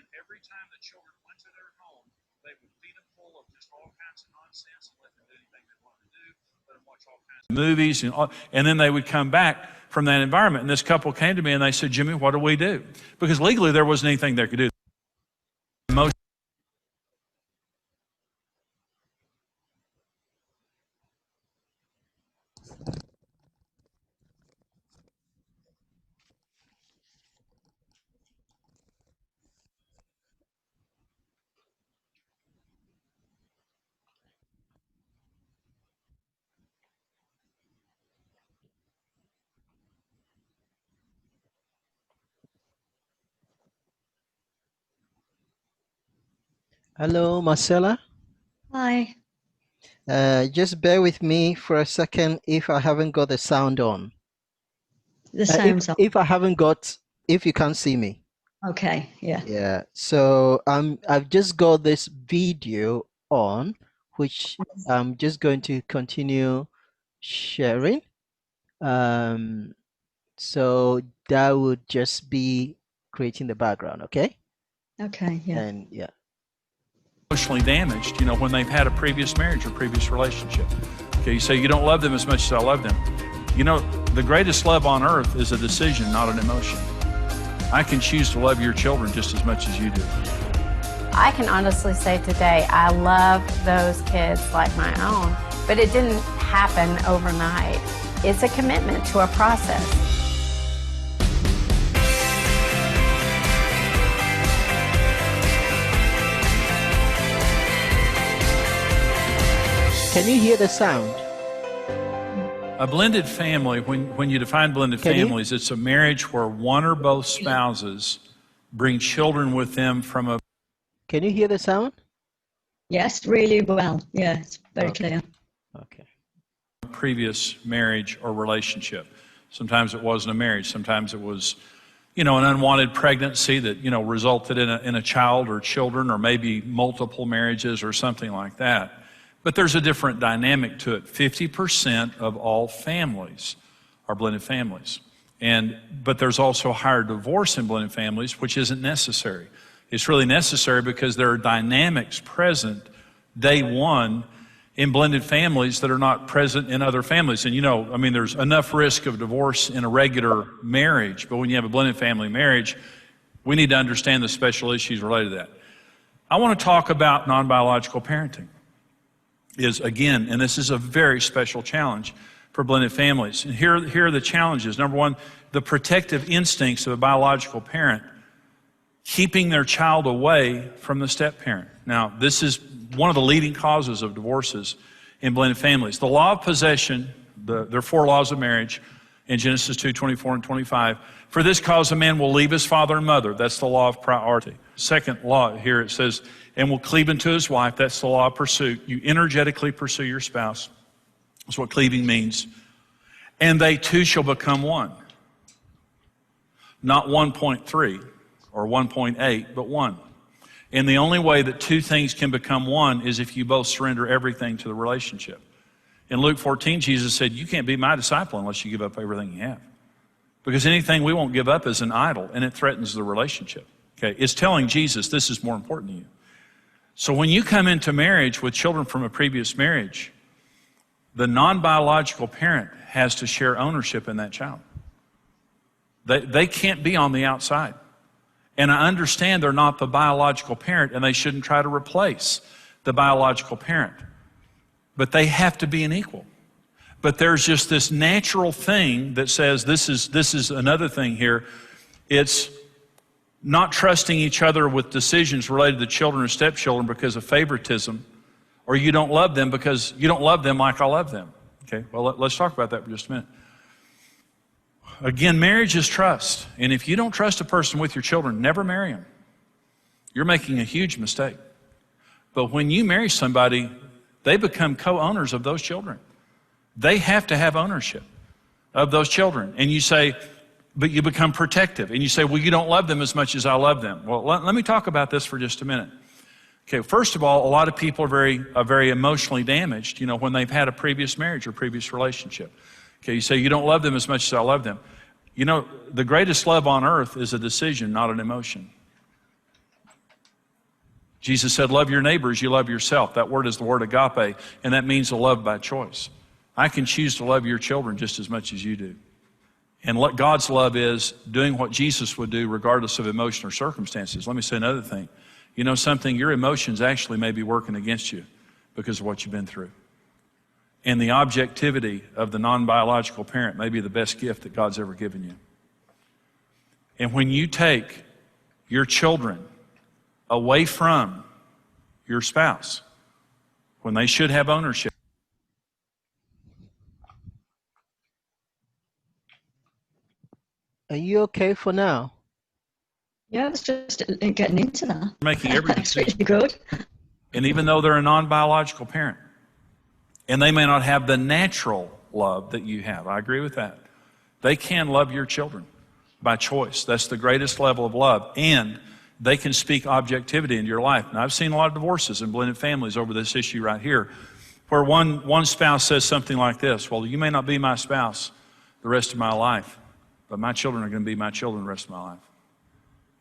And every time the children went to their home, they would feed them full of just all kinds of nonsense and let them do anything they wanted to do, let them watch all kinds of movies, and then they would come back from that environment. And this couple came to me and they said, Jimmy, what do we do? Because legally there wasn't anything they could do. Hello, Marcella. Hi. Just bear with me for a second if I haven't got the sound on. The sound's on. If I haven't got, if you can't see me. Okay, yeah. Yeah, so I've just got this video on, which I'm just going to continue sharing. So that would just be creating the background, okay? Okay, yeah. And yeah. Emotionally damaged, when they've had a previous marriage or previous relationship. Okay, you say you don't love them as much as I love them. The greatest love on earth is a decision, not an emotion. I can choose to love your children just as much as you do. I can honestly say today, I love those kids like my own, but it didn't happen overnight. It's a commitment to a process. Can you hear the sound? A blended family, when you define blended families, it's a marriage where one or both spouses bring children with them from a... Can you hear the sound? Yes, really well. Yeah, it's very clear. Okay. Previous marriage or relationship. Sometimes it wasn't a marriage. Sometimes it was, an unwanted pregnancy that, resulted in a child or children, or maybe multiple marriages or something like that. But there's a different dynamic to it. 50% of all families are blended families. But there's also higher divorce in blended families, which isn't necessary. It's really necessary because there are dynamics present day one in blended families that are not present in other families. And there's enough risk of divorce in a regular marriage, but when you have a blended family marriage, we need to understand the special issues related to that. I want to talk about non-biological parenting. And this is a very special challenge for blended families. And here are the challenges. Number one, the protective instincts of a biological parent, keeping their child away from the step-parent. Now, this is one of the leading causes of divorces in blended families. The law of possession, there are 4 laws of marriage in Genesis 2:24 and 25. For this cause a man will leave his father and mother. That's the law of priority. Second law here, it says, and will cleave unto his wife. That's the law of pursuit. You energetically pursue your spouse. That's what cleaving means. And they two shall become one. Not 1.3 or 1.8, but one. And the only way that two things can become one is if you both surrender everything to the relationship. In Luke 14, Jesus said, you can't be my disciple unless you give up everything you have. Because anything we won't give up is an idol, and it threatens the relationship. Okay, it's telling Jesus this is more important to you. So when you come into marriage with children from a previous marriage, the non-biological parent has to share ownership in that child. They can't be on the outside. And I understand they're not the biological parent, and they shouldn't try to replace the biological parent. But they have to be an equal. But there's just this natural thing that says this is another thing here. It's not trusting each other with decisions related to children or stepchildren because of favoritism, or you don't love them because you don't love them like I love them. Okay, well, let's talk about that for just a minute. Again, marriage is trust. And if you don't trust a person with your children, never marry them. You're making a huge mistake. But when you marry somebody, they become co-owners of those children. They have to have ownership of those children. And you say, but you become protective. And you say, well, you don't love them as much as I love them. Well, let me talk about this for just a minute. Okay, first of all, a lot of people are very emotionally damaged, when they've had a previous marriage or previous relationship. Okay, you say, you don't love them as much as I love them. The greatest love on earth is a decision, not an emotion. Jesus said, love your neighbor as you love yourself. That word is the word agape, and that means a love by choice. I can choose to love your children just as much as you do. And what God's love is doing what Jesus would do regardless of emotion or circumstances. Let me say another thing. You know something? Your emotions actually may be working against you because of what you've been through. And the objectivity of the non-biological parent may be the best gift that God's ever given you. And when you take your children away from your spouse, when they should have ownership. Are you okay for now? Yeah, I was just getting into that. Making every That's decision. really good. And even though they're a non-biological parent, and they may not have the natural love that you have, I agree with that. They can love your children by choice. That's the greatest level of love. And they can speak objectivity into your life. Now, I've seen a lot of divorces in blended families over this issue right here, where one spouse says something like this: well, you may not be my spouse the rest of my life, but my children are going to be my children the rest of my life.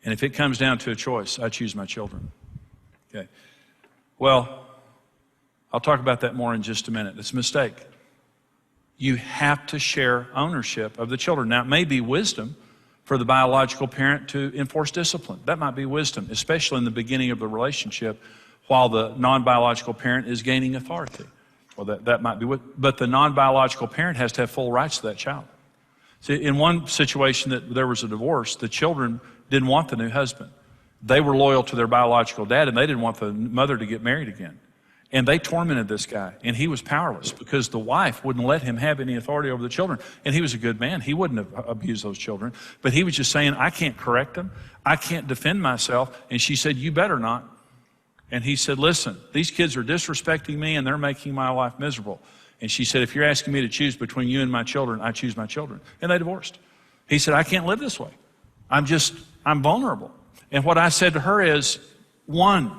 And if it comes down to a choice, I choose my children. Okay. Well, I'll talk about that more in just a minute. It's a mistake. You have to share ownership of the children. Now, it may be wisdom for the biological parent to enforce discipline. That might be wisdom, especially in the beginning of the relationship while the non-biological parent is gaining authority. Well, that might be but the non-biological parent has to have full rights to that child. See, in one situation that there was a divorce, the children didn't want the new husband. They were loyal to their biological dad, and they didn't want the mother to get married again. And they tormented this guy, and he was powerless because the wife wouldn't let him have any authority over the children. And he was a good man. He wouldn't have abused those children. But he was just saying, I can't correct them. I can't defend myself. And she said, you better not. And he said, listen, these kids are disrespecting me, and they're making my life miserable. And she said, if you're asking me to choose between you and my children, I choose my children. And they divorced. He said, I can't live this way. I'm vulnerable. And what I said to her is, one,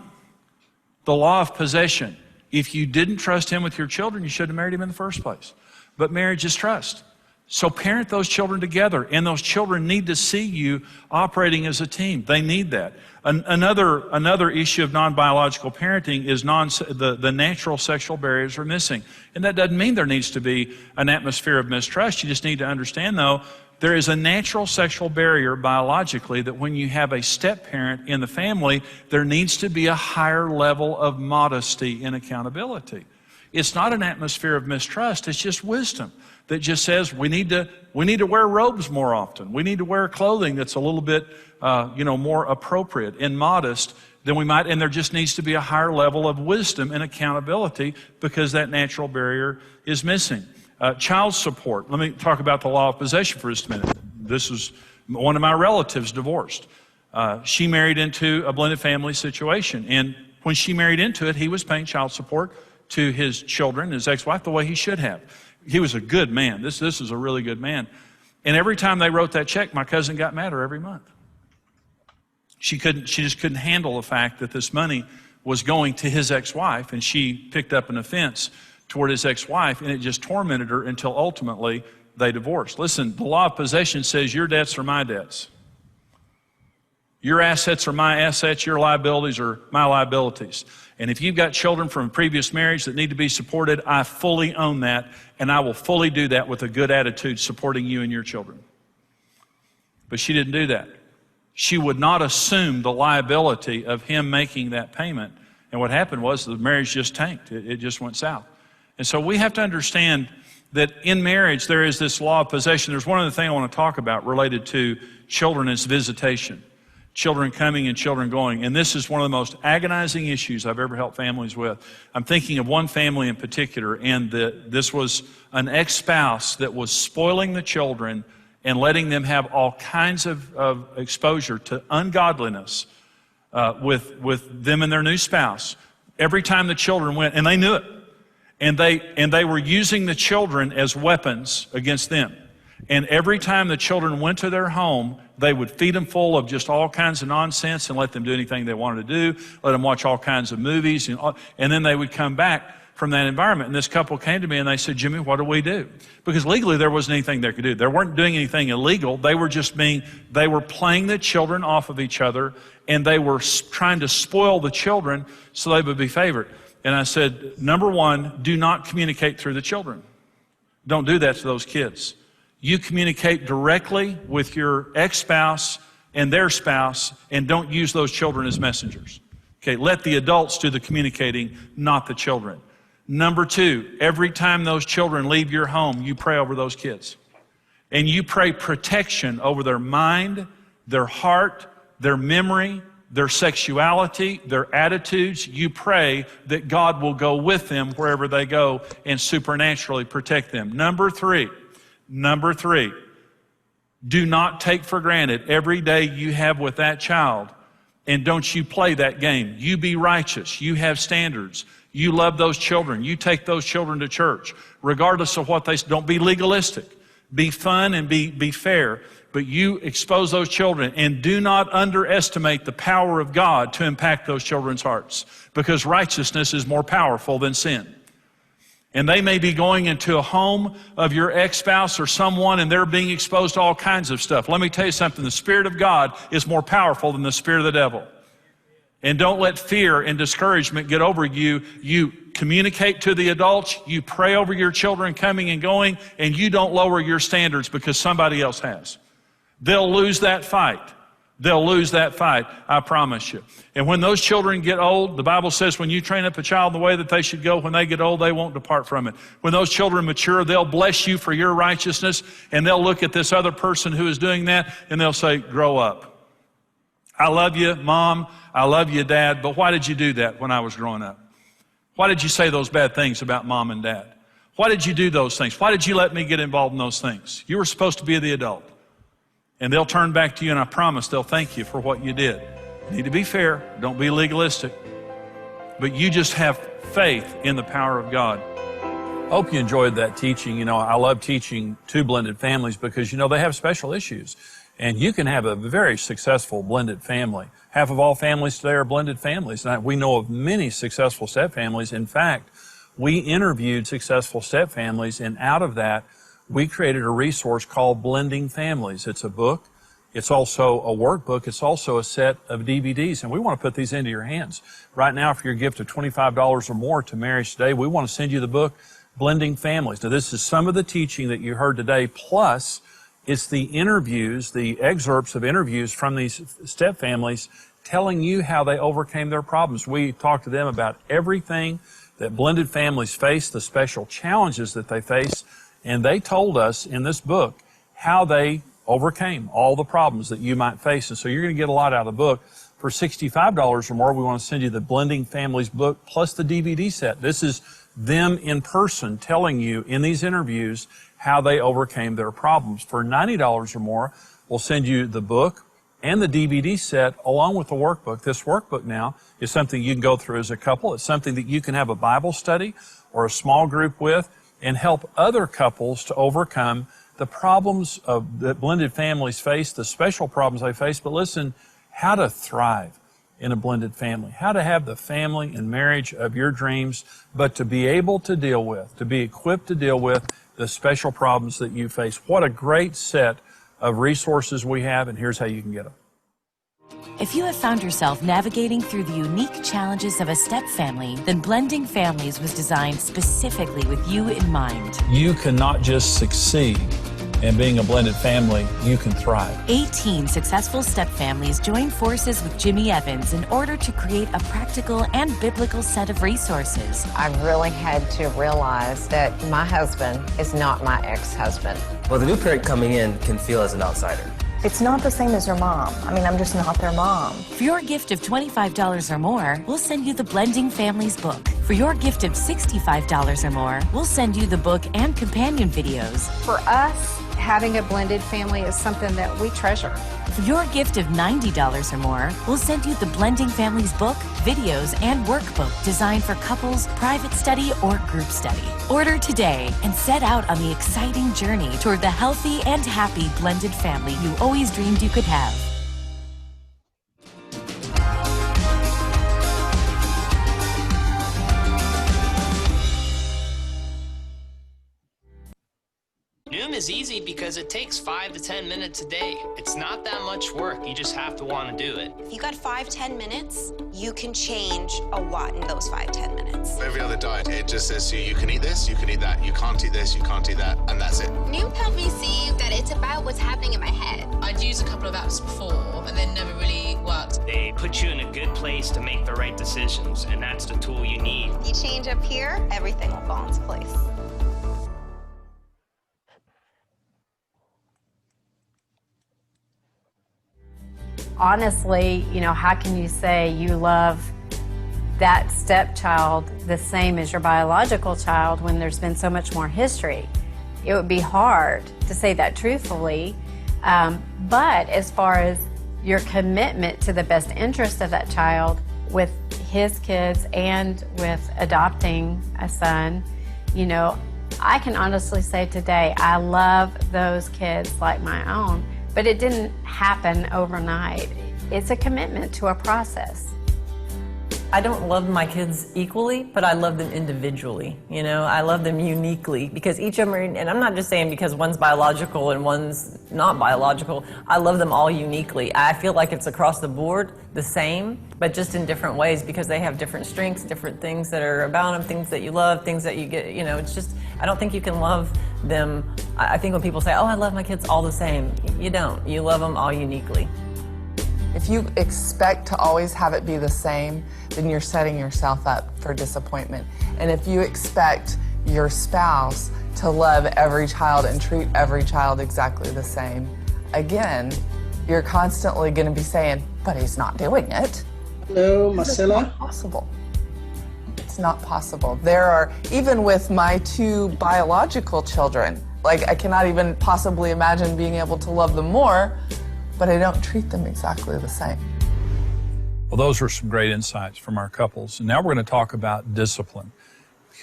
the law of possession. If you didn't trust him with your children, you should have married him in the first place. But marriage is trust. So parent those children together, and those children need to see you operating as a team. They need that. Another issue of non-biological parenting is the natural sexual barriers are missing. And that doesn't mean there needs to be an atmosphere of mistrust. You just need to understand, though, there is a natural sexual barrier biologically that when you have a step parent in the family, there needs to be a higher level of modesty and accountability. It's not an atmosphere of mistrust, it's just wisdom that just says we need to wear robes more often. We need to wear clothing that's a little bit more appropriate and modest than we might, and there just needs to be a higher level of wisdom and accountability because that natural barrier is missing. Child support. Let me talk about the law of possession for just a minute. This is one of my relatives divorced. She married into a blended family situation, and when she married into it, he was paying child support to his children, his ex-wife, the way he should have. He was a good man. This is a really good man. And every time they wrote that check, my cousin got mad at her every month. She just couldn't handle the fact that this money was going to his ex-wife, and she picked up an offense toward his ex-wife, and it just tormented her until ultimately they divorced. Listen, the law of possession says your debts are my debts. Your assets are my assets, your liabilities are my liabilities. And if you've got children from a previous marriage that need to be supported, I fully own that, and I will fully do that with a good attitude, supporting you and your children. But she didn't do that. She would not assume the liability of him making that payment. And what happened was the marriage just tanked. It just went south. And so we have to understand that in marriage there is this law of possession. There's one other thing I want to talk about related to children is visitation. Children coming and children going. And this is one of the most agonizing issues I've ever helped families with. I'm thinking of one family in particular, and this was an ex-spouse that was spoiling the children and letting them have all kinds of exposure to ungodliness with them and their new spouse. Every time the children went, and they knew it, and they were using the children as weapons against them. And every time the children went to their home, they would feed them full of just all kinds of nonsense and let them do anything they wanted to do, let them watch all kinds of movies, and then they would come back from that environment. And this couple came to me and they said, Jimmy, what do we do? Because legally there wasn't anything they could do. They weren't doing anything illegal. They were playing the children off of each other, and they were trying to spoil the children so they would be favored. And I said, number one, do not communicate through the children. Don't do that to those kids. You communicate directly with your ex-spouse and their spouse, and don't use those children as messengers. Okay, let the adults do the communicating, not the children. Number two, every time those children leave your home, you pray over those kids. And you pray protection over their mind, their heart, their memory, their sexuality, their attitudes. You pray that God will go with them wherever they go and supernaturally protect them. Number three, do not take for granted every day you have with that child, and don't you play that game. You be righteous. You have standards. You love those children. You take those children to church, regardless of what don't be legalistic. Be fun and be fair, but you expose those children, and do not underestimate the power of God to impact those children's hearts, because righteousness is more powerful than sin. And they may be going into a home of your ex-spouse or someone, and they're being exposed to all kinds of stuff. Let me tell you something. The Spirit of God is more powerful than the spirit of the devil. And don't let fear and discouragement get over you. You communicate to the adults. You pray over your children coming and going, and you don't lower your standards because somebody else has. They'll lose that fight. They'll lose that fight, I promise you. And when those children get old, the Bible says when you train up a child in the way that they should go, when they get old, they won't depart from it. When those children mature, they'll bless you for your righteousness, and they'll look at this other person who is doing that, and they'll say, grow up. I love you, Mom. I love you, Dad, but why did you do that when I was growing up? Why did you say those bad things about Mom and Dad? Why did you do those things? Why did you let me get involved in those things? You were supposed to be the adult. And they'll turn back to you, and I promise they'll thank you for what you did. You need to be fair. Don't be legalistic. But you just have faith in the power of God. Hope you enjoyed that teaching. You know, I love teaching to blended families because, you know, they have special issues. And you can have a very successful blended family. Half of all families today are blended families. And we know of many successful step families. In fact, we interviewed successful step families, and out of that, we created a resource called Blending Families. It's a book. It's also a workbook. It's also a set of DVDs, and we want to put these into your hands. Right now, for your gift of $25 or more to Marriage Today, we want to send you the book, Blending Families. Now, this is some of the teaching that you heard today, plus it's the interviews, the excerpts of interviews from these step families telling you how they overcame their problems. We talked to them about everything that blended families face, the special challenges that they face, and they told us in this book how they overcame all the problems that you might face. And so you're going to get a lot out of the book. For $65 or more, we want to send you the Blending Families book plus the DVD set. This is them in person telling you in these interviews how they overcame their problems. For $90 or more, we'll send you the book and the DVD set along with the workbook. This workbook now is something you can go through as a couple. It's something that you can have a Bible study or a small group with and help other couples to overcome the problems that blended families face, the special problems they face. But listen, how to thrive in a blended family, how to have the family and marriage of your dreams, but to be able to deal with, to be equipped to deal with the special problems that you face. What a great set of resources we have, and here's how you can get them. If you have found yourself navigating through the unique challenges of a step family, then Blending Families was designed specifically with you in mind. You cannot just succeed in being a blended family, you can thrive. 18 successful step families joined forces with Jimmy Evans in order to create a practical and biblical set of resources. I really had to realize that my husband is not my ex-husband. Well, the new parent coming in can feel as an outsider. It's not the same as your mom. I mean, I'm just not their mom. For your gift of $25 or more, we'll send you the Blending Families book. For your gift of $65 or more, we'll send you the book and companion videos. For us, having a blended family is something that we treasure. For your gift of $90 or more, we'll send you the Blending Families book, videos, and workbook designed for couples, private study, or group study. Order today and set out on the exciting journey toward the healthy and happy blended family you always dreamed you could have. Noom is easy because it takes 5 to 10 minutes a day. It's not that much work. You just have to want to do it. If you got 5-10 minutes, you can change a lot in those 5-10 minutes. Every other diet, it just says to you, you can eat this, you can eat that, you can't eat this, you can't eat that, and that's it. Noom helped me see that it's about what's happening in my head. I'd used a couple of apps before and then never really worked. They put you in a good place to make the right decisions, and that's the tool you need. You change up here, everything will fall into place. Honestly, how can you say you love that stepchild the same as your biological child when there's been so much more history? It would be hard to say that truthfully, but as far as your commitment to the best interest of that child with his kids and with adopting a son, I can honestly say today I love those kids like my own. But it didn't happen overnight. It's a commitment to a process. I don't love my kids equally, but I love them individually. I love them uniquely because each of them are, and I'm not just saying because one's biological and one's not biological. I love them all uniquely. I feel like it's across the board the same, but just in different ways because they have different strengths, different things that are about them, things that you love, things that you get, it's just, I don't think you can love them. I think when people say, oh, I love my kids all the same, you don't. You love them all uniquely. If you expect to always have it be the same, then you're setting yourself up for disappointment. And if you expect your spouse to love every child and treat every child exactly the same, again, you're constantly going to be saying, but he's not doing it. Hello, Marcella. It's not possible. It's not possible. There are, even with my 2 biological children, I cannot even possibly imagine being able to love them more, but I don't treat them exactly the same. Well, those were some great insights from our couples. And now we're going to talk about discipline.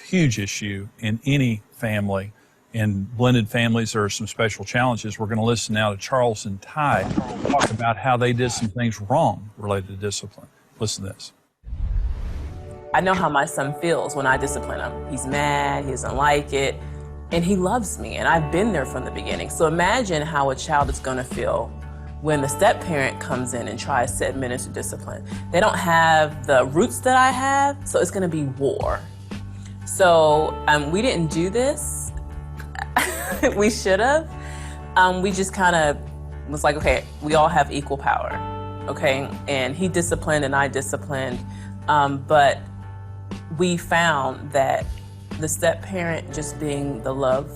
Huge issue in any family. In blended families, there are some special challenges. We're going to listen now to Charles and Ty talk about how they did some things wrong related to discipline. Listen to this. I know how my son feels when I discipline him. He's mad, he doesn't like it, and he loves me, and I've been there from the beginning. So imagine how a child is going to feel when the step-parent comes in and tries to administer discipline. They don't have the roots that I have, so it's going to be war. So we didn't do this. We should have. We just kind of was like, okay, we all have equal power, okay? And he disciplined and I disciplined, but we found that the step-parent just being the love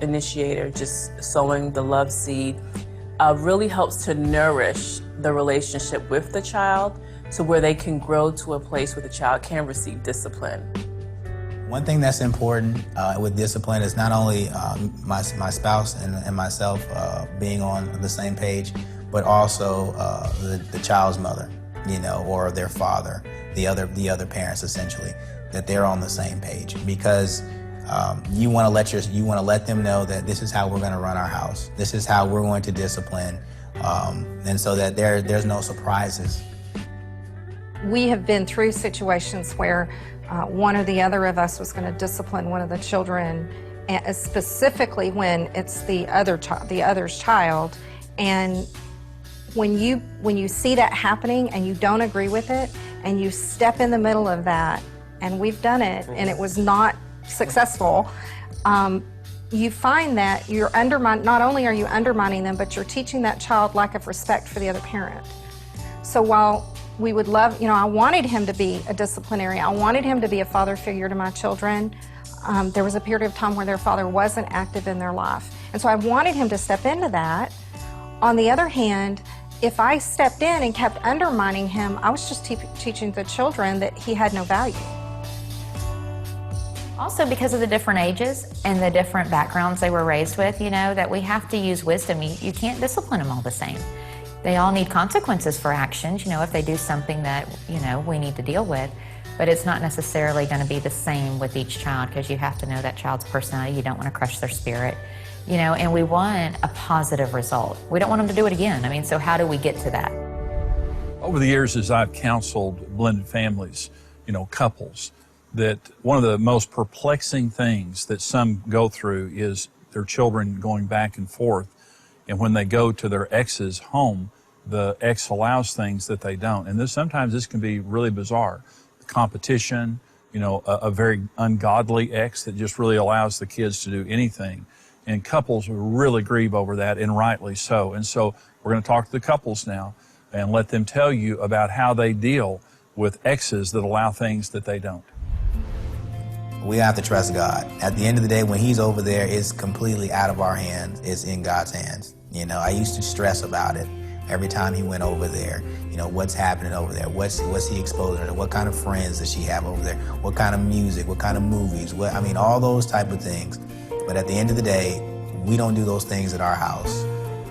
initiator, just sowing the love seed, really helps to nourish the relationship with the child to where they can grow to a place where the child can receive discipline. One thing that's important with discipline is not only my spouse and myself being on the same page, but also the child's mother, or their father, the other parents essentially, that they're on the same page because you want to let them know that this is how we're going to run our house. This is how we're going to discipline, and so that there's no surprises. We have been through situations where one or the other of us was going to discipline one of the children, and specifically when it's the other's child, and when you see that happening and you don't agree with it, and you step in the middle of that, and we've done it, and it was not successful, you find that you're not only are you undermining them, but you're teaching that child lack of respect for the other parent. So while we would love, I wanted him to be a disciplinarian, I wanted him to be a father figure to my children, there was a period of time where their father wasn't active in their life. And so I wanted him to step into that. On the other hand, if I stepped in and kept undermining him, I was just teaching the children that he had no value. Also because of the different ages and the different backgrounds they were raised with, that we have to use wisdom. You can't discipline them all the same. They all need consequences for actions, if they do something that, we need to deal with. But it's not necessarily going to be the same with each child because you have to know that child's personality. You don't want to crush their spirit, and we want a positive result. We don't want them to do it again. So how do we get to that? Over the years, as I've counseled blended families, couples, that one of the most perplexing things that some go through is their children going back and forth. And when they go to their ex's home, the ex allows things that they don't. And sometimes this can be really bizarre. Competition, a very ungodly ex that just really allows the kids to do anything. And couples really grieve over that, and rightly so. And so we're going to talk to the couples now and let them tell you about how they deal with exes that allow things that they don't. We have to trust God. At the end of the day, when He's over there, it's completely out of our hands. It's in God's hands. I used to stress about it every time He went over there. What's happening over there? What's He exposing her to? What kind of friends does she have over there? What kind of music? What kind of movies? All those type of things. But at the end of the day, we don't do those things at our house.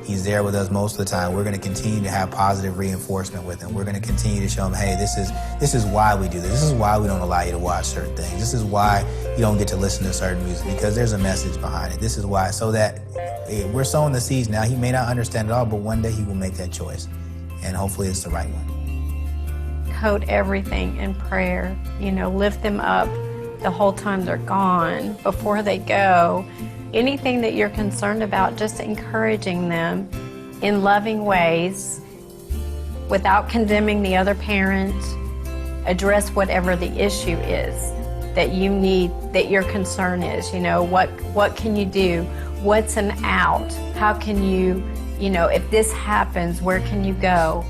He's there with us most of the time. We're going to continue to have positive reinforcement with Him. We're going to continue to show Him, hey, this is why we do this. This is why we don't allow you to watch certain things. This is why you don't get to listen to certain music, because there's a message behind it. This is why, so that we're sowing the seeds now. He may not understand it all, but one day He will make that choice. And hopefully it's the right one. Coat everything in prayer. Lift them up the whole time they're gone, before they go. Anything that you're concerned about, just encouraging them in loving ways without condemning the other parent. Address whatever the issue is that you need, that your concern is. What can you do? What's an out? How can you, if this happens, where can you go?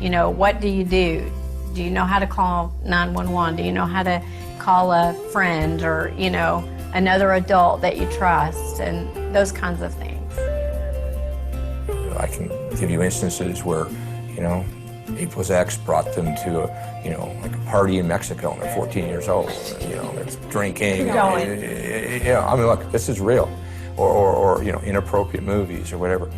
What do you do? Do you know how to call 911? Do you know how to call a friend or, another adult that you trust, and those kinds of things? I can give you instances where, April's ex brought them to a party in Mexico, and they're 14 years old. They're drinking. Look, this is real. Or inappropriate movies or whatever.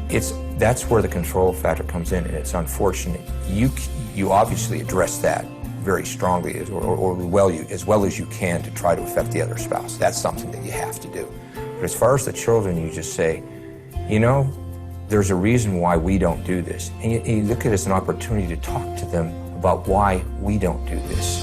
That's where the control factor comes in, and it's unfortunate. You obviously address that very strongly as well as you can to try to affect the other spouse. That's something that you have to do. But as far as the children, you just say, there's a reason why we don't do this. And you look at it as an opportunity to talk to them about why we don't do this.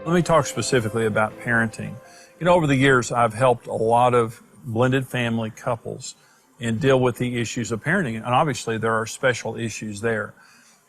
Let me talk specifically about parenting. Over the years, I've helped a lot of blended family couples and deal with the issues of parenting. And obviously, there are special issues there.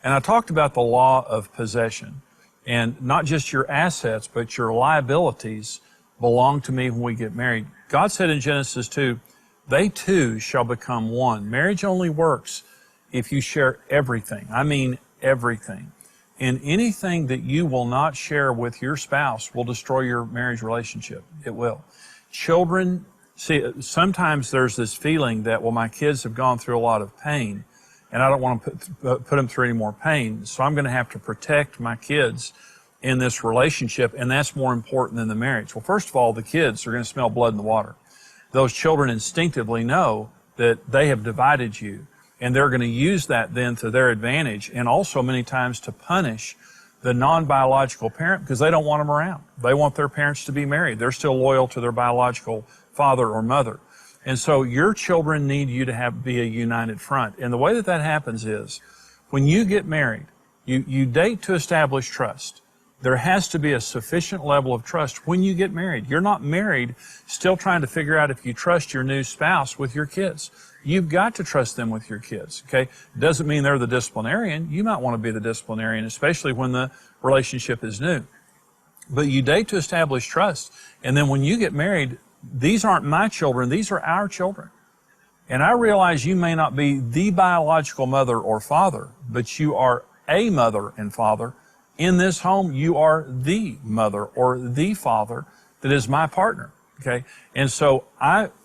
And I talked about the law of possession. And not just your assets, but your liabilities belong to me when we get married. God said in Genesis 2, they two shall become one. Marriage only works if you share everything. I mean everything. And anything that you will not share with your spouse will destroy your marriage relationship. It will. Children, see, sometimes there's this feeling that, well, my kids have gone through a lot of pain, and I don't want to put them through any more pain, so I'm going to have to protect my kids in this relationship, and that's more important than the marriage. Well, first of all, the kids are going to smell blood in the water. Those children instinctively know that they have divided you, and they're going to use that then to their advantage, and also many times to punish the non-biological parent because they don't want them around. They want their parents to be married. They're still loyal to their biological father or mother. And so your children need you to be a united front. And the way that happens is when you get married, you date to establish trust. There has to be a sufficient level of trust when you get married. You're not married still trying to figure out if you trust your new spouse with your kids. You've got to trust them with your kids, okay? Doesn't mean they're the disciplinarian. You might want to be the disciplinarian, especially when the relationship is new. But you date to establish trust. And then when you get married, these aren't my children, these are our children. And I realize you may not be the biological mother or father, but you are a mother and father. In this home, you are the mother or the father that is my partner, okay? And so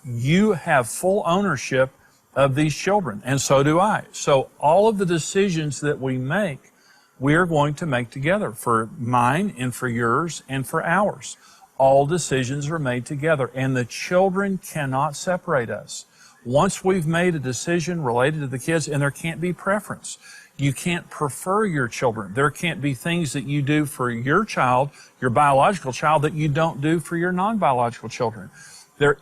you have full ownership of these children, and so do I. So all of the decisions that we make, we are going to make together, for mine and for yours and for ours. All decisions are made together, and the children cannot separate us. Once we've made a decision related to the kids, and there can't be preference. You can't prefer your children. There can't be things that you do for your child, your biological child, that you don't do for your non-biological children.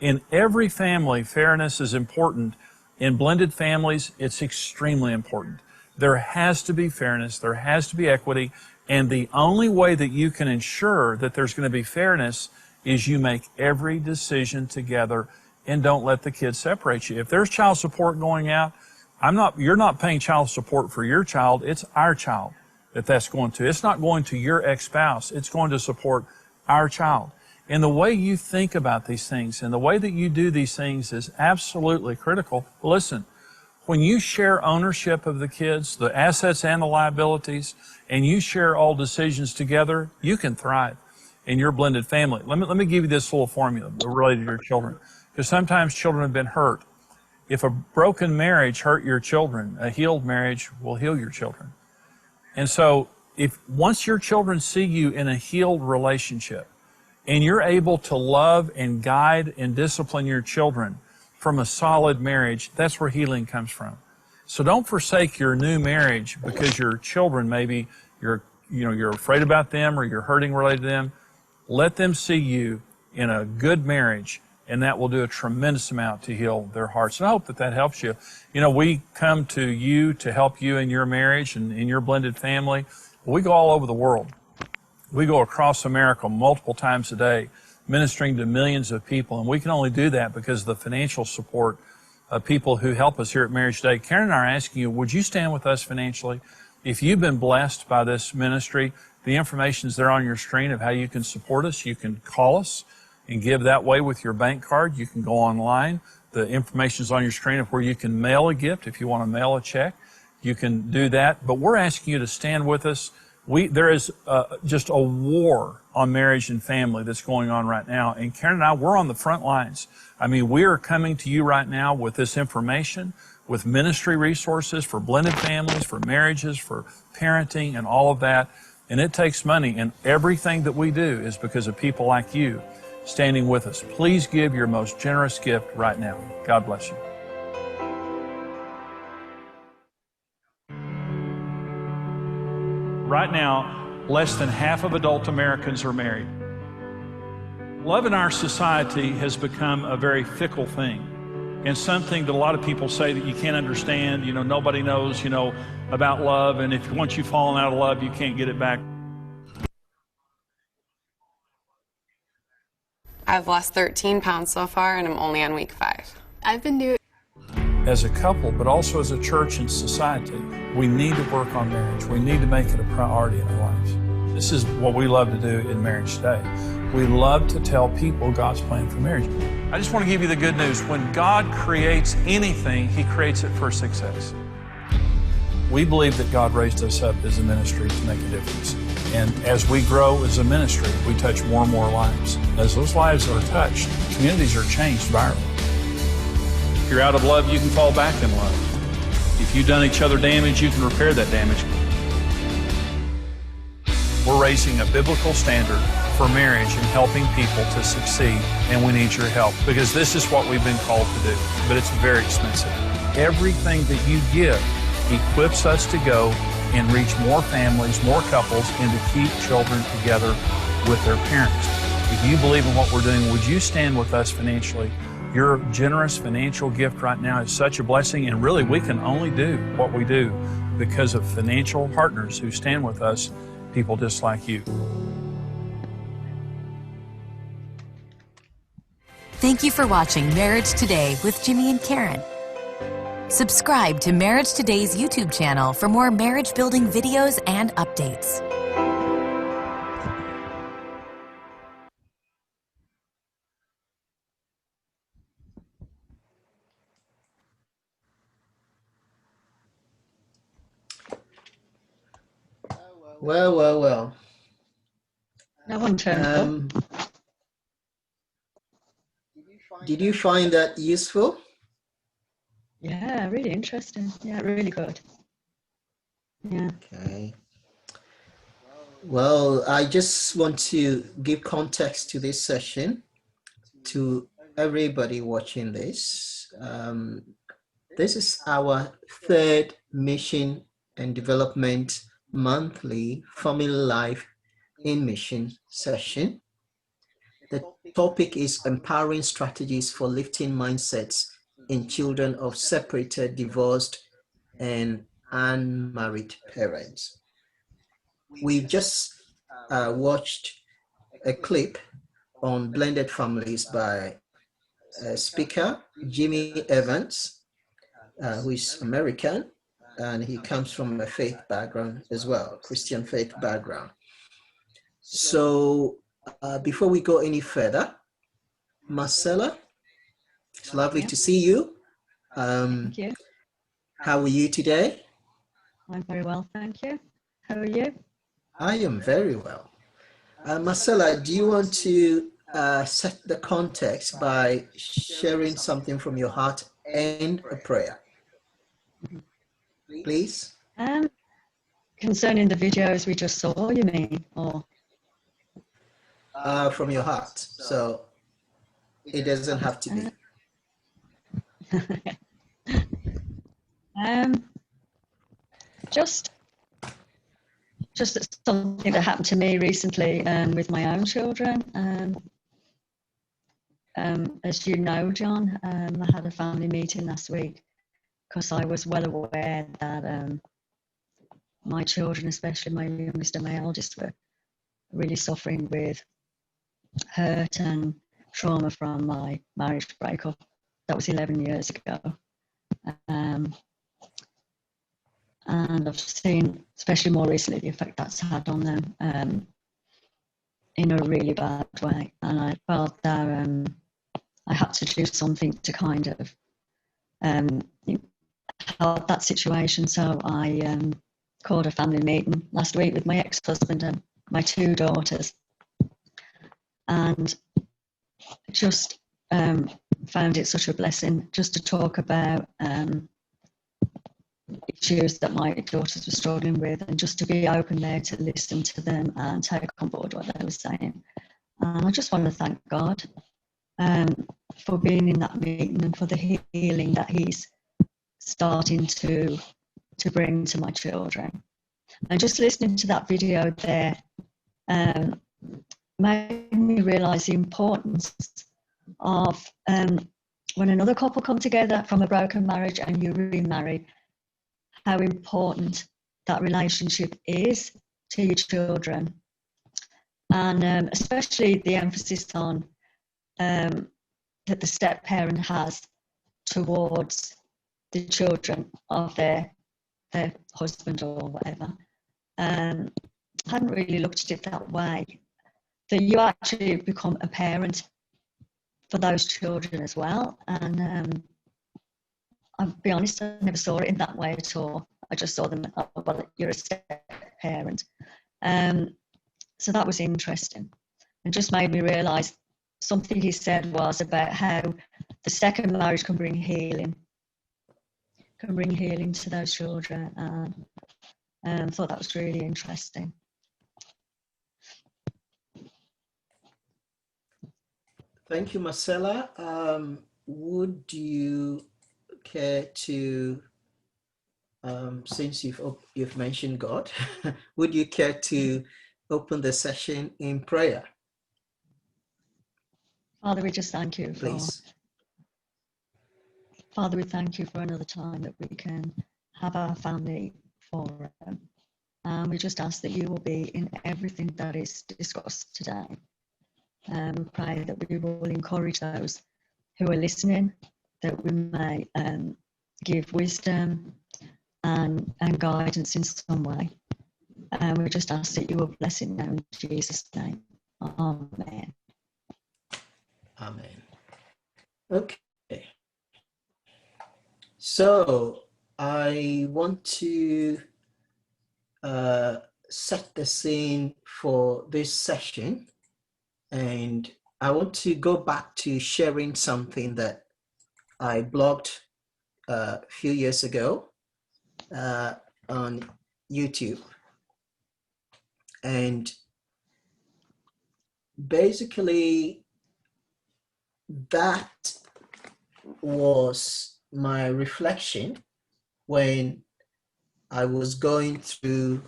In every family, fairness is important. In blended families, it's extremely important. There has to be fairness, there has to be equity, and the only way that you can ensure that there's going to be fairness is you make every decision together and don't let the kids separate you. If there's child support going out, you're not paying child support for your child, it's our child that's going to. It's not going to your ex-spouse, it's going to support our child. And the way you think about these things and the way that you do these things is absolutely critical. Listen, when you share ownership of the kids, the assets and the liabilities, and you share all decisions together, you can thrive in your blended family. Let me give you this little formula related to your children. Because sometimes children have been hurt. If a broken marriage hurt your children, a healed marriage will heal your children. And so once your children see you in a healed relationship, and you're able to love and guide and discipline your children from a solid marriage, that's where healing comes from. So don't forsake your new marriage because your children, maybe you're afraid about them or you're hurting related to them. Let them see you in a good marriage, and that will do a tremendous amount to heal their hearts. And I hope that helps you. We come to you to help you in your marriage and in your blended family. We go all over the world. We go across America multiple times a day, ministering to millions of people, and we can only do that because of the financial support of people who help us here at Marriage Today. Karen and I are asking you, would you stand with us financially? If you've been blessed by this ministry, the information is there on your screen of how you can support us. You can call us and give that way with your bank card. You can go online. The information is on your screen of where you can mail a gift. If you want to mail a check, you can do that. But we're asking you to stand with us. There is just a war on marriage and family that's going on right now. And Karen and I, we're on the front lines. I mean, we are coming to you right now with this information, with ministry resources for blended families, for marriages, for parenting, and all of that. And it takes money. And everything that we do is because of people like you standing with us. Please give your most generous gift right now. God bless you. Right now, less than half of adult Americans are married. Love in our society has become a very fickle thing, and something that a lot of people say that you can't understand. Nobody knows, about love, and if once you've fallen out of love, you can't get it back. I've lost 13 pounds so far, and I'm only on week 5. I've been doing... As a couple, but also as a church and society, we need to work on marriage. We need to make it a priority in our lives. This is what we love to do in Marriage Today. We love to tell people God's plan for marriage. I just want to give you the good news. When God creates anything, He creates it for success. We believe that God raised us up as a ministry to make a difference. And as we grow as a ministry, we touch more and more lives. As those lives are touched, communities are changed virally. If you're out of love, you can fall back in love. If you've done each other damage, you can repair that damage. We're raising a biblical standard for marriage and helping people to succeed, and we need your help because this is what we've been called to do, but it's very expensive. Everything that you give equips us to go and reach more families, more couples, and to keep children together with their parents. If you believe in what we're doing, would you stand with us financially? Your generous financial gift right now is such a blessing, and really we can only do what we do because of financial partners who stand with us, people just like you. Thank you for watching Marriage Today with Jimmy and Karen. Subscribe to Marriage Today's YouTube channel for more marriage building videos and updates. Well. No one turned up. Did you find that useful? Yeah, really interesting. Yeah, really good. Yeah. Okay. Well, I just want to give context to this session to everybody watching this. This is our third Mission and Development Monthly Family Life in Mission session. The topic is empowering strategies for lifting mindsets in children of separated, divorced, and unmarried parents. We've just watched a clip on blended families by speaker Jimmy Evans, who is American, and he comes from a faith background as well, Christian faith background. So before we go any further, Marcella, it's lovely to see you. Thank you. How are you today? I'm very well, thank you. How are you? I am very well. Marcella, do you want to set the context by sharing something from your heart and a prayer? Please. Concerning the videos we just saw, you mean, or? From your heart, so it doesn't have to be. Just something that happened to me recently with my own children. As you know, John, I had a family meeting last week because I was well aware that my children, especially my youngest and my eldest, were really suffering with hurt and trauma from my marriage breakup. That was 11 years ago. And I've seen, especially more recently, the effect that's had on them in a really bad way. And I felt that I had to do something to kind of help that situation. So I called a family meeting last week with my ex-husband and my two daughters, and just found it such a blessing just to talk about issues that my daughters were struggling with, and just to be open there to listen to them and take on board what they were saying. And I just want to thank God for being in that meeting and for the healing that He's starting to bring to my children. And just listening to that video there made me realise the importance of when another couple come together from a broken marriage and you remarry, how important that relationship is to your children. And especially the emphasis on that the step parent has towards the children of their husband or whatever. I hadn't really looked at it that way, that you actually become a parent for those children as well. And I'll be honest, I never saw it in that way at all. I just saw them, oh, well, you're a step parent. So that was interesting, and just made me realise something he said was about how the second marriage can bring healing to those children. And thought that was really interesting. Thank you, Marcella. Would you care to, since you've mentioned God, would you care to open the session in prayer? Father, we just thank you. Please. Father, we thank you for another time that we can have our family forum. And we just ask that you will be in everything that is discussed today. We pray that we will encourage those who are listening, that we may give wisdom and guidance in some way. And we just ask that you will bless it now in Jesus' name. Amen. Amen. Okay. So I want to set the scene for this session, and I want to go back to sharing something that I blogged a few years ago on YouTube. And basically that was my reflection when I was going through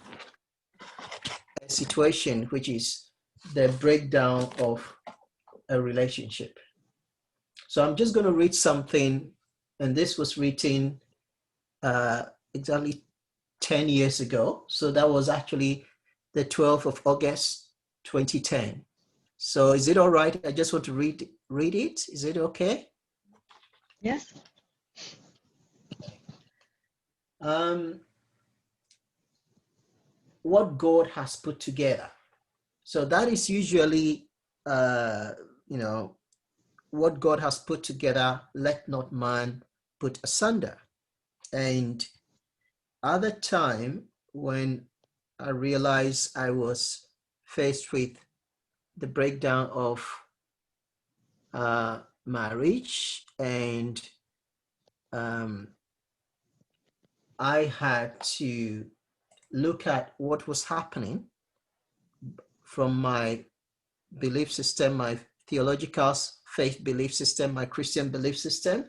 a situation which is the breakdown of a relationship. So I'm just going to read something, and this was written exactly 10 years ago. So that was actually the 12th of August, 2010. So is it all right? I just want to read it. Is it okay? Yes. What God has put together. So that is usually, what God has put together, let not man put asunder. And at the time when I realized I was faced with the breakdown of marriage, and I had to look at what was happening from my belief system, my theological faith belief system, my Christian belief system.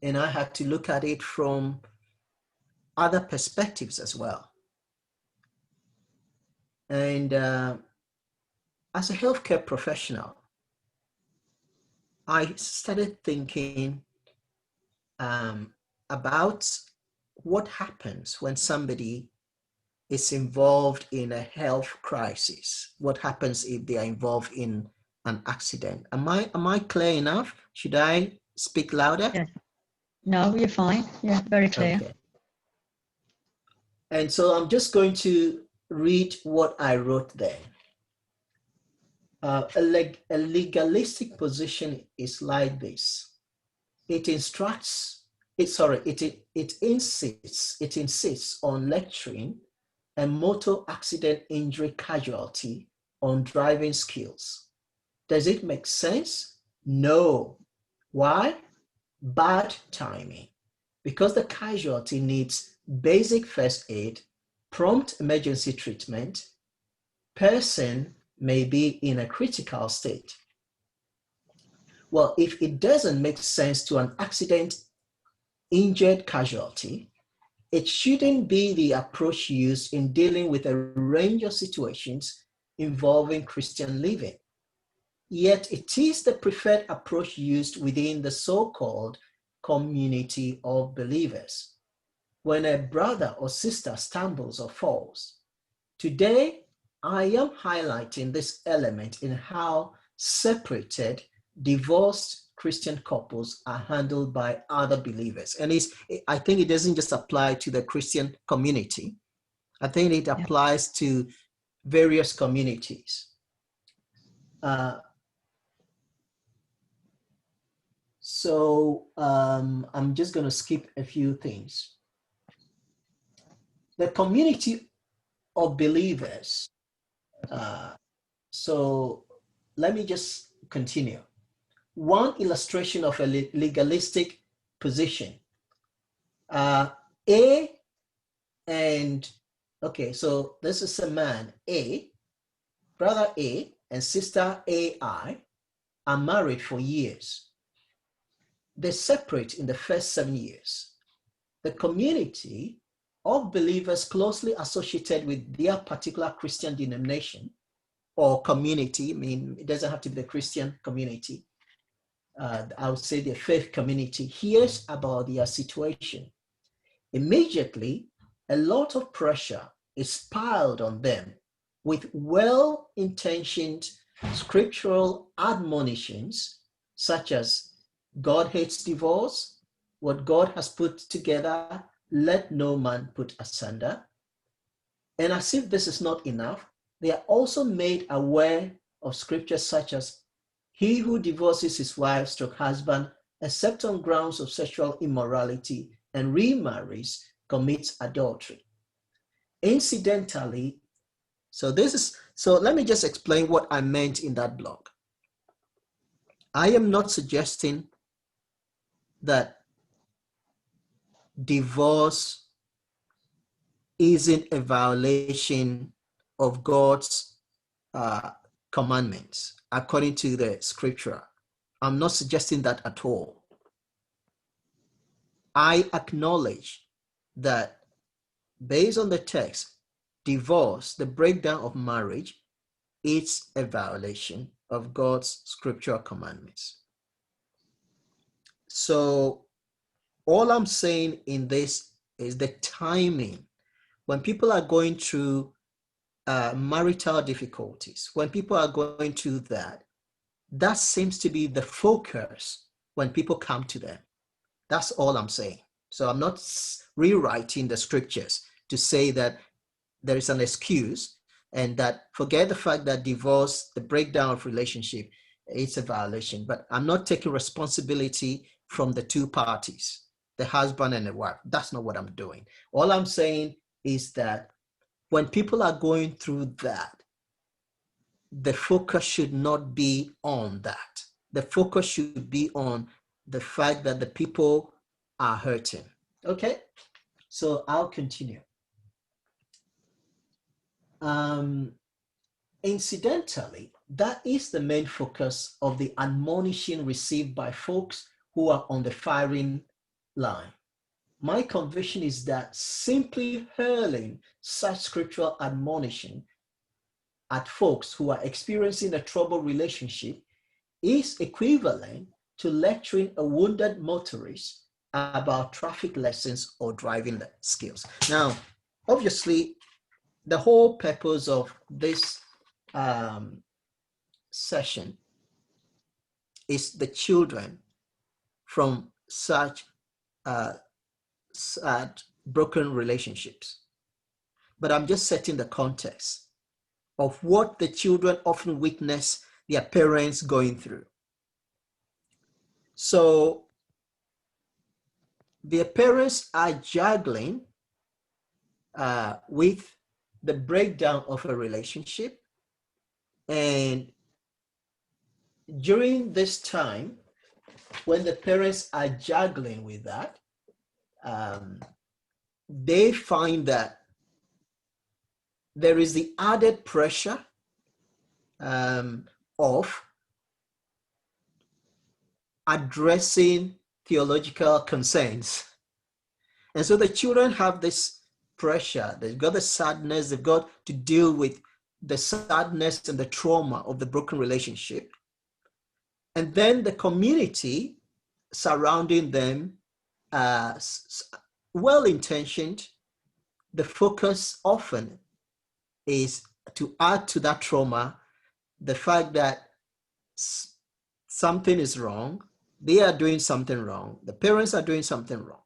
And I had to look at it from other perspectives as well. And as a healthcare professional, I started thinking about what happens when somebody is involved in a health crisis. What happens if they are involved in an accident? Am I clear enough? Should I speak louder? Yes. No, you're fine. Yeah, very clear. Okay. And so I'm just going to read what I wrote there. A legalistic position is like this. It insists on lecturing a motor accident injury casualty on driving skills. Does it make sense? No. Why? Bad timing. Because the casualty needs basic first aid, prompt emergency treatment, person may be in a critical state. Well, if it doesn't make sense to an accident injured casualty, it shouldn't be the approach used in dealing with a range of situations involving Christian living. Yet it is the preferred approach used within the so-called community of believers. When a brother or sister stumbles or falls, today I am highlighting this element in how separated, divorced Christian couples are handled by other believers. And I think it doesn't just apply to the Christian community. I think it applies to various communities. So I'm just going to skip a few things. The community of believers. So let me just continue. One illustration of a legalistic position. Okay, so this is a man, A, brother A, and sister AI are married for years. They separate in the first 7 years. The community of believers closely associated with their particular Christian denomination or community, I mean, it doesn't have to be the Christian community, I would say the faith community, hears about their situation. Immediately, a lot of pressure is piled on them with well-intentioned scriptural admonitions such as God hates divorce, what God has put together, let no man put asunder. And as if this is not enough, they are also made aware of scriptures such as he who divorces his wife stroke husband, except on grounds of sexual immorality, and remarries, commits adultery. Incidentally, so let me just explain what I meant in that blog. I am not suggesting that divorce isn't a violation of God's commandments according to the scripture. I'm not suggesting that at all. I acknowledge that based on the text, divorce, the breakdown of marriage, is a violation of God's scriptural commandments. So all I'm saying in this is the timing. When people are going through marital difficulties, when people are going through that seems to be the focus when people come to them. That's all I'm saying. So I'm not rewriting the scriptures to say that there is an excuse and that forget the fact that divorce, the breakdown of relationship, it's a violation. But I'm not taking responsibility from the two parties, the husband and the wife. That's not what I'm doing. All I'm saying is that when people are going through that, the focus should not be on that. The focus should be on the fact that the people are hurting. Okay, so I'll continue. Incidentally, that is the main focus of the admonition received by folks who are on the firing line. My conviction is that simply hurling such scriptural admonition at folks who are experiencing a troubled relationship is equivalent to lecturing a wounded motorist about traffic lessons or driving skills. Now, obviously, the whole purpose of this session is the children from such sad, broken relationships. But I'm just setting the context of what the children often witness their parents going through. So their parents are juggling with the breakdown of a relationship. And during this time, when the parents are juggling with that, they find that there is the added pressure of addressing theological concerns. And so the children have this pressure. They've got the sadness. They've got to deal with the sadness and the trauma of the broken relationship. And then the community surrounding them, well-intentioned, the focus often is to add to that trauma the fact that something is wrong, they are doing something wrong, the parents are doing something wrong.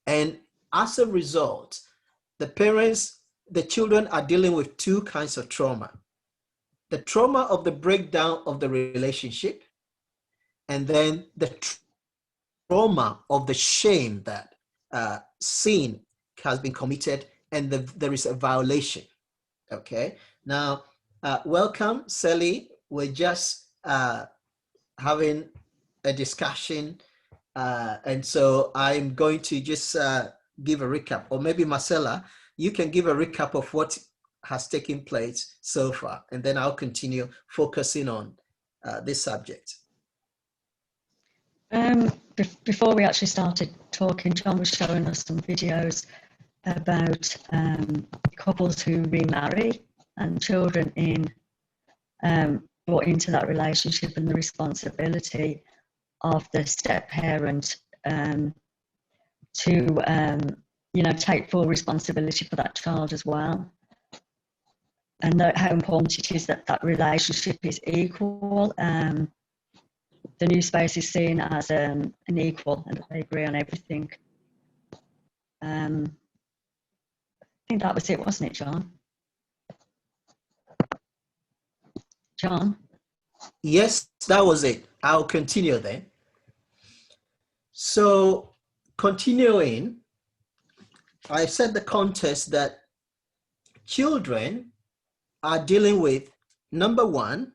And as a result, the children are dealing with two kinds of trauma. The trauma of the breakdown of the relationship, and then the trauma of the shame that sin has been committed and there is a violation. Okay, now welcome, Sally. We're just having a discussion, and so I'm going to just give a recap, or maybe Marcella, you can give a recap of what has taken place so far, and then I'll continue focusing on this subject. Before we actually started talking, John was showing us some videos about couples who remarry and children brought into that relationship, and the responsibility of the step parent to take full responsibility for that child as well, and how important it is that that relationship is equal. The new space is seen as an equal, and they agree on everything. I think that was it, wasn't it, John? John? Yes, that was it. I'll continue then. So, continuing, I said the context that children are dealing with, number one,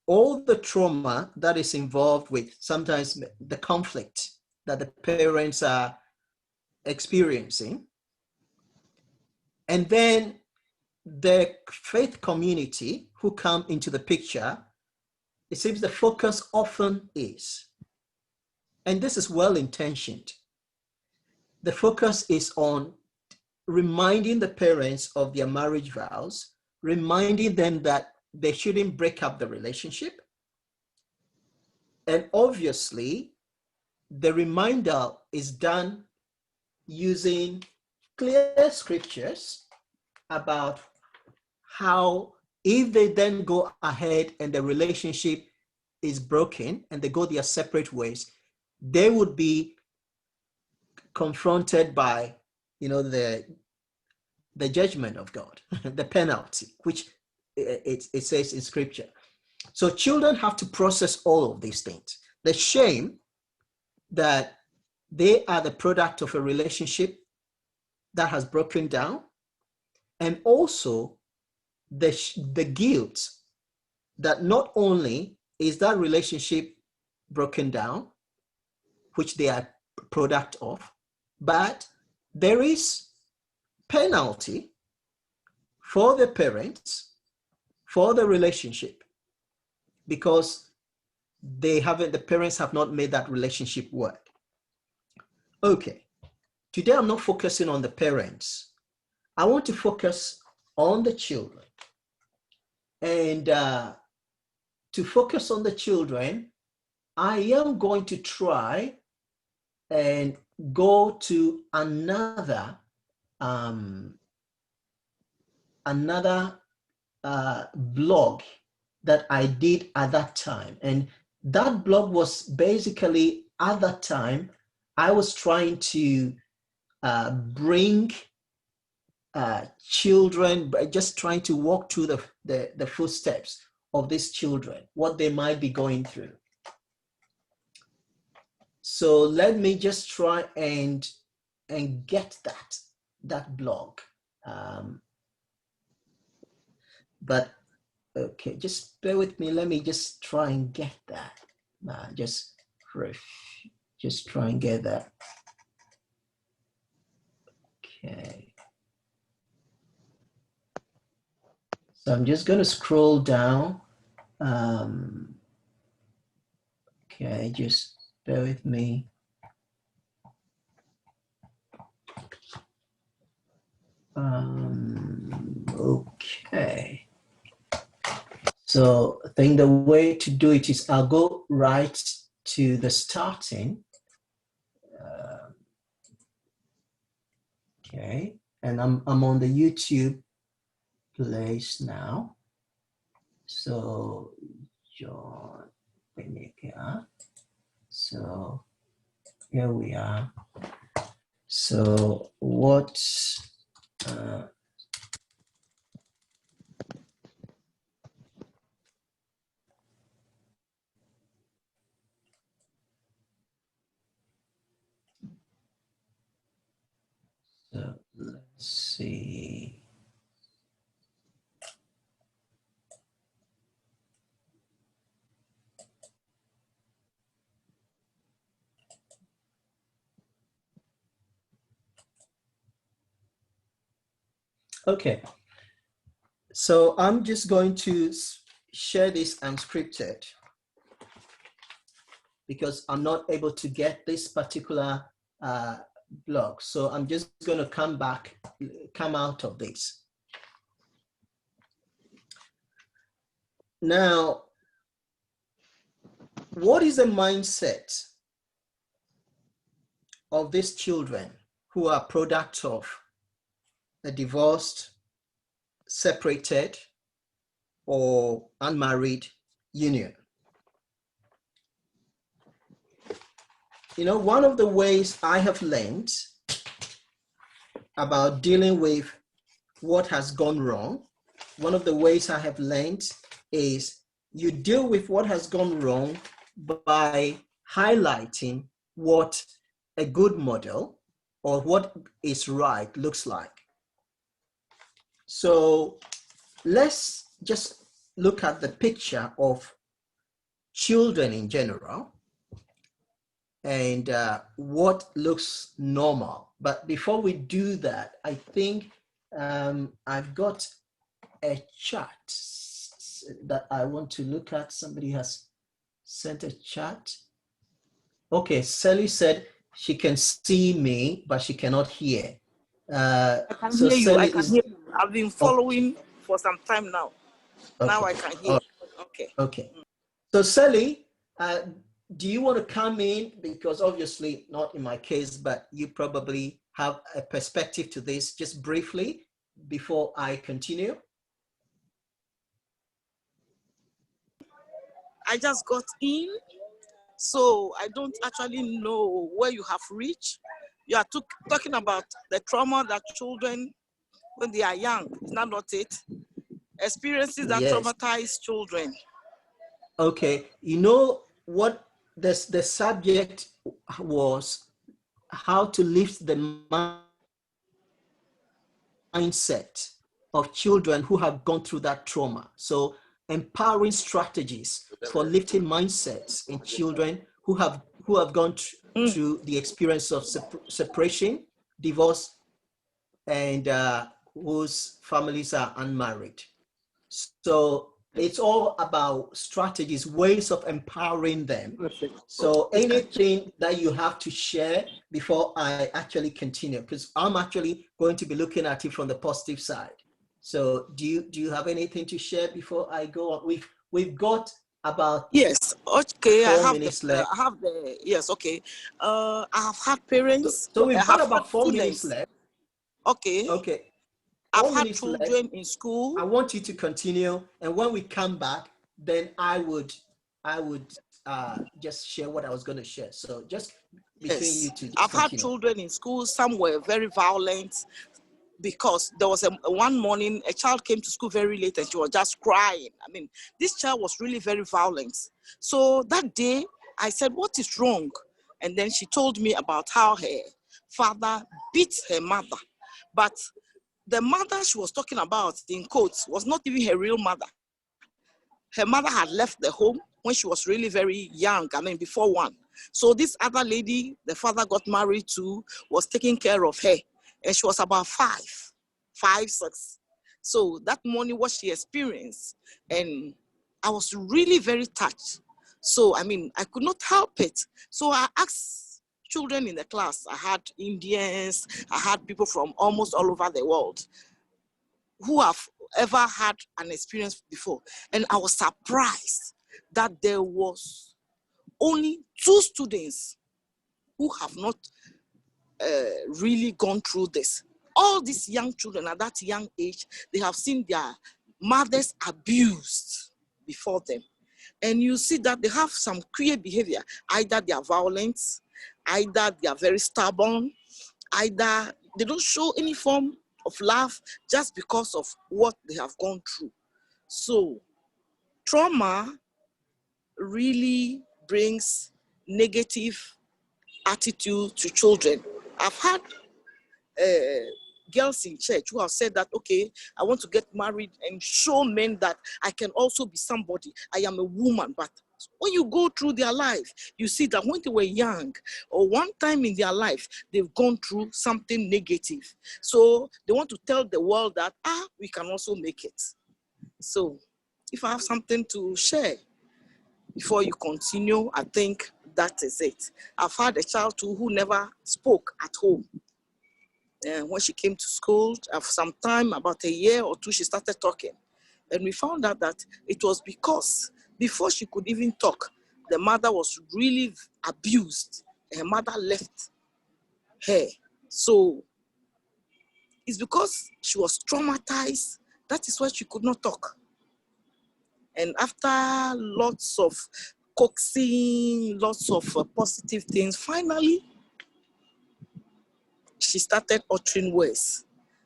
all the trauma that is involved with sometimes the conflict that the parents are experiencing. And then the faith community who come into the picture, it seems the focus often is, and this is well-intentioned, the focus is on reminding the parents of their marriage vows, reminding them that they shouldn't break up the relationship. And obviously, the reminder is done using clear scriptures about how if they then go ahead and the relationship is broken and they go their separate ways, they would be confronted by, the judgment of God, the penalty, which it says in scripture. So children have to process all of these things. The shame that they are the product of a relationship that has broken down, and also the guilt that not only is that relationship broken down, which they are product of, but there is penalty for the parents for the relationship because the parents have not made that relationship work. Okay, today I'm not focusing on the parents. I want to focus on the children. And to focus on the children, I am going to try and go to another blog that I did at that time. And that blog was basically, at that time, I was trying to bring children, just trying to walk through the footsteps of these children, what they might be going through. So let me just try and get that blog. But okay, just bear with me. Let me just try and get that. Just try and get that. Okay. So I'm just going to scroll down. Okay, just bear with me. Okay. So I think the way to do it is I'll go right to the starting. Okay, and I'm on the YouTube place now. So John Benega. So here we are. So what? So let's see. Okay, so I'm just going to share this unscripted because I'm not able to get this particular blog. So I'm just going to come out of this. Now, what is the mindset of these children who are products of a divorced, separated, or unmarried union? One of the ways I have learned about dealing with what has gone wrong, one of the ways I have learned is you deal with what has gone wrong by highlighting what a good model or what is right looks like. So let's just look at the picture of children in general and what looks normal. But before we do that, I think I've got a chart that I want to look at. Somebody has sent a chat. Okay, Sally said she can see me, but she cannot hear. I can hear you. I can hear you. I've been following for some time now. Okay. Now I can hear. Okay. Okay. So Sally, do you want to come in? Because obviously not in my case, but you probably have a perspective to this just briefly before I continue? I just got in, so I don't actually know where you have reached. You are talking about the trauma that children, when they are young, is that not it? Experiences that Yes. traumatize children. Okay, you know what the subject was, how to lift the mindset of children who have gone through that trauma. So empowering strategies for lifting mindsets in children who have gone through the experience of separation, divorce, and whose families are unmarried. So it's all about strategies, ways of empowering them. So anything that you have to share before I actually continue, because I'm actually going to be looking at it from the positive side. So do you have anything to share before I go on? We've got about yes. Okay, 4 minutes left. I have the yes. Okay, I have had parents. So we've got about 4 students. minutes left. Okay. Okay. I've had children in school. I want you to continue, and when we come back, then I would just share what I was going to share. So just between you two, I've had children in school. Some were very violent because there was one morning a child came to school very late and she was just crying. I mean, this child was really very violent. So that day I said, "What is wrong?" And then she told me about how her father beat her mother, but the mother she was talking about, in quotes, was not even her real mother. Her mother had left the home when she was really very young, I mean, before 1. So this other lady, the father got married to, was taking care of her. And she was about 5, 6. So that morning, what she experienced, and I was really very touched. So, I mean, I could not help it. So I asked children in the class. I had Indians, I had people from almost all over the world who have ever had an experience before. And I was surprised that there was only 2 students who have not really gone through this. All these young children at that young age, they have seen their mothers abused before them. And you see that they have some queer behavior. Either they are violent, either they are very stubborn, either they don't show any form of love just because of what they have gone through. So trauma really brings negative attitude to children. I've had girls in church who have said that, okay, I want to get married and show men that I can also be somebody. I am a woman. But when you go through their life, you see that when they were young or one time in their life, they've gone through something negative. So they want to tell the world that, we can also make it. So if I have something to share before you continue, I think that is it. I've had a child too who never spoke at home. And when she came to school, after some time, about a year or 2, she started talking. And we found out that it was because before she could even talk, the mother was really abused. Her mother left her. So it's because she was traumatized. That is why she could not talk. And after lots of coaxing, lots of positive things, finally, she started uttering words.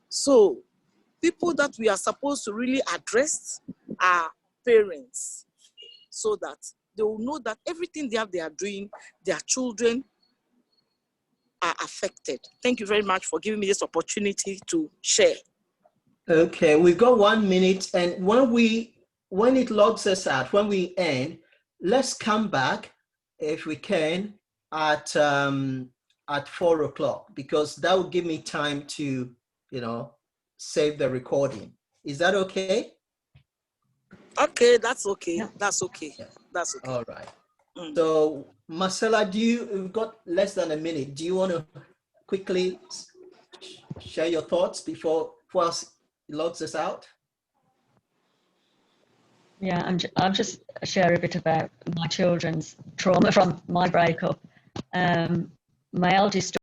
So people that we are supposed to really address are parents, so that they will know that everything they are doing, their children are affected. Thank you very much for giving me this opportunity to share. Okay, we've got 1 minute, and when it logs us out, when we end, let's come back if we can at 4 o'clock, because that will give me time to, save the recording. Is that okay? Okay, that's okay. Yeah. That's okay. Yeah. That's okay. All right. So Marcella, we've got less than a minute. Do you want to quickly share your thoughts before it logs us out? Yeah, I'll just share a bit about my children's trauma from my breakup. My eldest